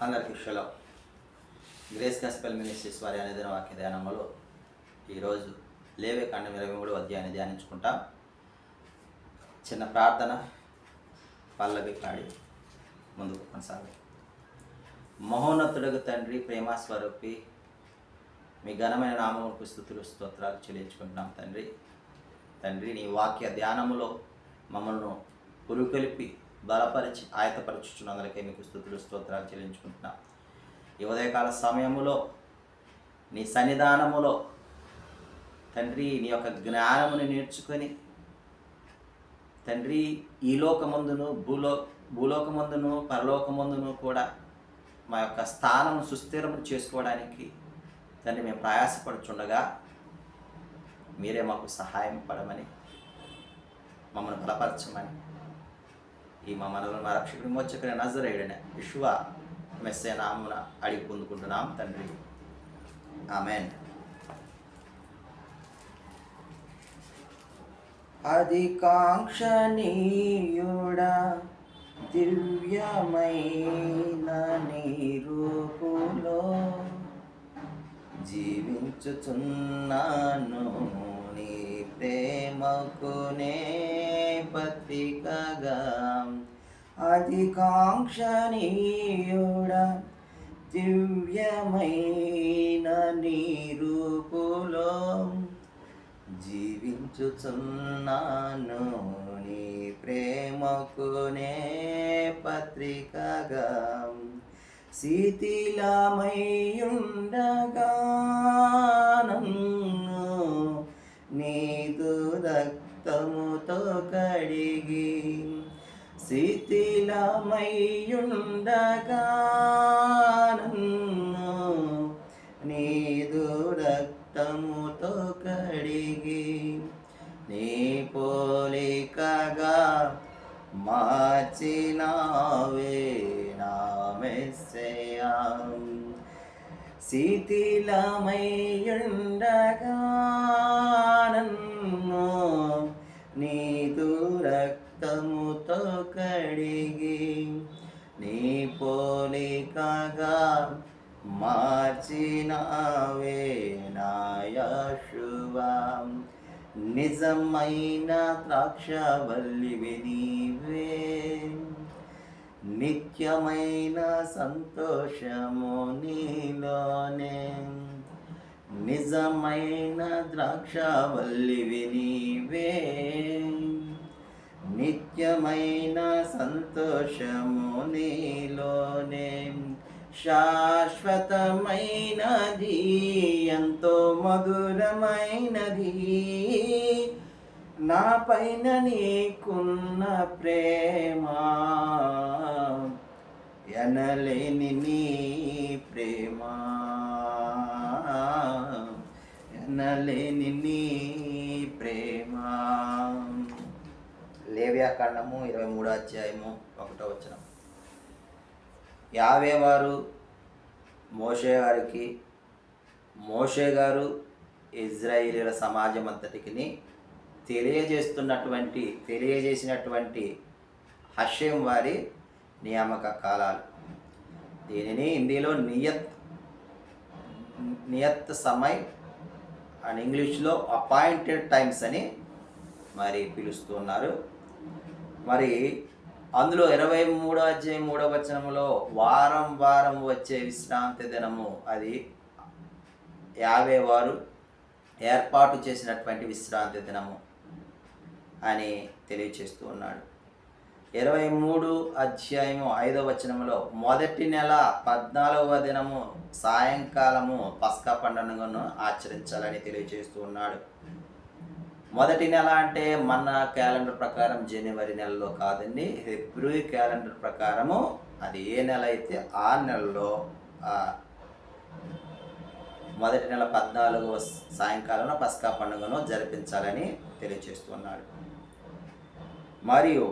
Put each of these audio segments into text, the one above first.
అందరికీ షలో. Grace gospel ministries వారి అనుదిన వాక్య ధ్యానంలో ఈరోజు లేవే కాండం 23వ అధ్యాయాన్ని ధ్యానించుకుంటాం. చిన్న ప్రార్థన పల్లవి పాడి ముందుకు కొనసాగాలి. మహోన్నతుడగు తండ్రి, ప్రేమస్వరూపి, మీ ఘనమైన నామములకు స్తుతులు స్తోత్రాలు చెల్లించుకుంటున్నాం తండ్రి. నీ వాక్య ధ్యానములో మమ్మల్ని పురుకొలిపి బలపరిచి ఆయతపరచుచున్నందుకే మీకు స్తుతులు స్తోత్రాలు చెల్లించుకుంటున్నాం. ఈ ఉదయకాల సమయములో నీ సన్నిధానములో తండ్రి నీ యొక్క జ్ఞానమును నేర్చుకొని తండ్రి ఈ లోకమందును భూలోకమందును పరలోకమందును కూడా మా యొక్క స్థానము సుస్థిరము చేసుకోవడానికి తండ్రి మేము ప్రయాసపడుచుండగా మీరే మాకు సహాయం పడమని, మమ్మల్ని బలపరచమని ఈ మా మనలో మా రక్షకుడి మోచకుని నజరేయుడైన యెషూవా మెస్సీయ నామమున అడిగి పొందుకుంటున్నాం తండ్రి, ఆమేన్. అధికాంక్షణీయుడా దివ్యమైన నీ రూపులో జీవించుచున్నాను, నీ ప్రేమకునే పత్రికగా. అధికాంక్షణీయుడా దివ్యమైన నీ రూపులో జీవించుచున్నాను, నీ ప్రేమకునే పత్రికగా. శిథిలమయ్యుండగా నన్ను నీదు రక్తముతో కడిగి, శిథిలమయ్యుండగా నన్ను నీదు రక్తముతో కడిగి, నీ పోలికగా మార్చినావే నా మెస్సీయా. శిథిలమయ్యుండగా నన్ను నీదు రక్తముతో కడిగి, నీ పోలికగా మార్చినావే నా యెషూవా. నిజమైన ద్రాక్షవల్లివి నీవే, నిత్యమైన సంతోషము నీలోనే. నిజమైన ద్రాక్షవల్లివి నీవే, నిత్యమైన సంతోషము నీలోనే. శాశ్వతమైనది, ఎంతో మధురమైనది నా పైన నీకున్న ప్రేమ, ఎనలేని నీ ప్రేమ, ఎనలేని నీ ప్రేమ. లేవియా కాండము 23వ అధ్యాయము 1వ వచనం. యావే వారు మోషే గారు ఇజ్రాయేలీల సమాజం అంతటికి తెలియజేసినటువంటి హషేం వారి నియామక కాలాలు. దీనిని హిందీలో నియత్ సమయ్ అండ్ ఇంగ్లీష్లో అపాయింటెడ్ టైమ్స్ అని మరి పిలుస్తున్నారు. మరి అందులో 23వ అధ్యాయం 3వ వచనంలో వారం వారం వచ్చే విశ్రాంతి దినము, అది యావే వారు ఏర్పాటు చేసినటువంటి విశ్రాంతి దినము అని తెలియచేస్తూ ఉన్నాడు. 23 అధ్యాయము 5వ వచనంలో మొదటి నెల 14వ దినము సాయంకాలము పస్కా పండుగను ఆచరించాలని తెలియచేస్తూ ఉన్నాడు. మొదటి నెల అంటే మన క్యాలెండర్ ప్రకారం జనవరి నెలలో కాదండి, హెబ్రీ క్యాలెండర్ ప్రకారము అది ఏ నెల అయితే ఆ నెలలో మొదటి నెల 14వ సాయంకాలంలో పస్కా పండుగను జరిపించాలని తెలియచేస్తున్నాడు. మరియు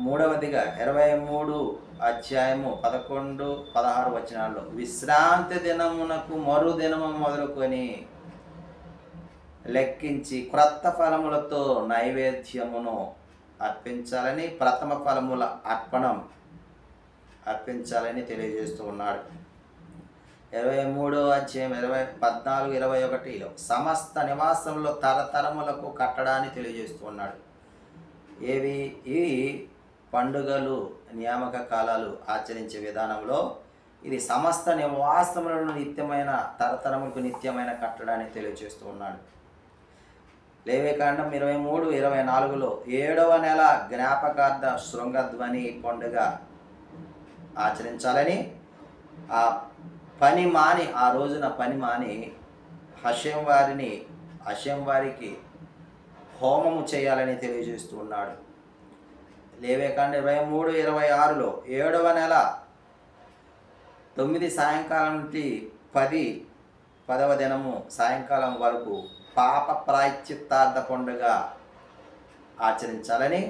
మూడవదిగా 23 అధ్యాయము 11, 16 వచనాల్లో విశ్రాంతి దినమునకు మరుదినము మొదలుకొని లెక్కించి క్రొత్త ఫలములతో నైవేద్యమును అర్పించాలని, ప్రథమ ఫలముల అర్పణం అర్పించాలని తెలియజేస్తూ ఉన్నాడు. 23వ అధ్యాయం 14, 21లో సమస్త నివాసంలో తరతరములకు కట్టడాన్ని తెలియజేస్తూ ఉన్నాడు. ఈ పండుగలు, నియామక కాలాలు ఆచరించే విధానంలో ఇది సమస్త నివాసములను నిత్యమైన, తరతరములకు నిత్యమైన కట్టడాన్ని తెలియజేస్తూ ఉన్నాడు. లేవికాండం 23, 24లో 7వ నెల జ్ఞాపకార్థ శృంగధ్వని పండుగ ఆచరించాలని, ఆ రోజున పని మాని హషేం వారికి హోమము చేయాలని తెలియజేస్తూ ఉన్నాడు. లేవికాండం 23, 26లో 7వ నెల 9 సాయంకాలం నుండి 10వ దినము సాయంకాలం వరకు పాప ప్రాయశ్చిత్తార్థ పండుగ ఆచరించాలని,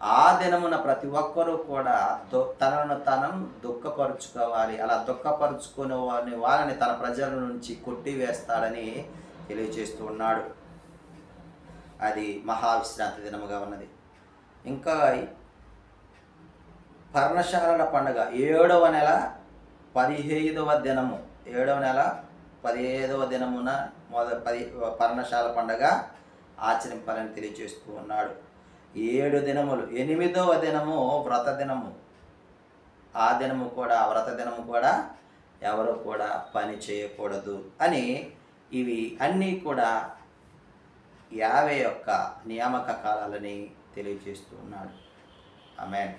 ఆ దినమున ప్రతి ఒక్కరూ కూడా తనను దుఃఖపరుచుకోవాలి. అలా దుఃఖపరుచుకునే వారిని తన ప్రజల నుంచి కొట్టివేస్తాడని తెలియజేస్తూ ఉన్నాడు. అది మహావిశ్రాంతి దినముగా ఉన్నది. ఇంకా పర్ణశాలల పండుగ 7వ నెల 15వ దినము, 7వ నెల 15వ దినమున పర్ణశాల పండుగ ఆచరింపాలని తెలియజేస్తూ ఉన్నాడు. 7 దినములు, 8వ దినము వ్రత దినము. ఆ వ్రత దినము కూడా ఎవరు కూడా పని చేయకూడదు అని, ఇవి అన్నీ కూడా యావే యొక్క నియామక కాలాలని తెలియజేస్తూ ఉన్నాడు. ఆమేన్.